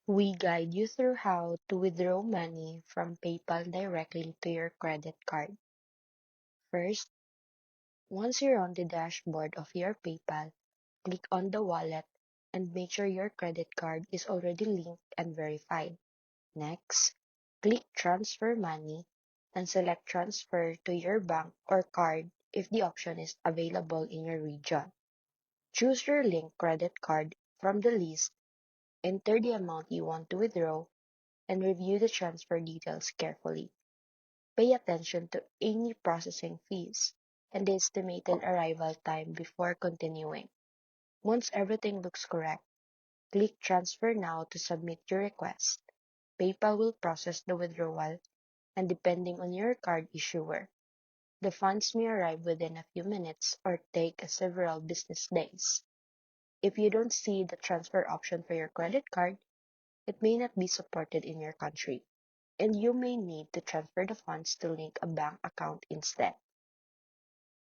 We guide you through how to withdraw money from PayPal directly to your credit card. First, once you're on the dashboard of your PayPal, click on the wallet and make sure your credit card is already linked and verified. Next, click Transfer Money and select Transfer to your bank or card if the option is available in your region. Choose your linked credit card from the list, enter the amount you want to withdraw, and review the transfer details carefully. Pay attention to any processing fees and the estimated arrival time before continuing. Once everything looks correct, click Transfer Now to submit your request. PayPal will process the withdrawal, and depending on your card issuer, the funds may arrive within a few minutes or take several business days. If you don't see the transfer option for your credit card, it may not be supported in your country, and you may need to transfer the funds to link a bank account instead.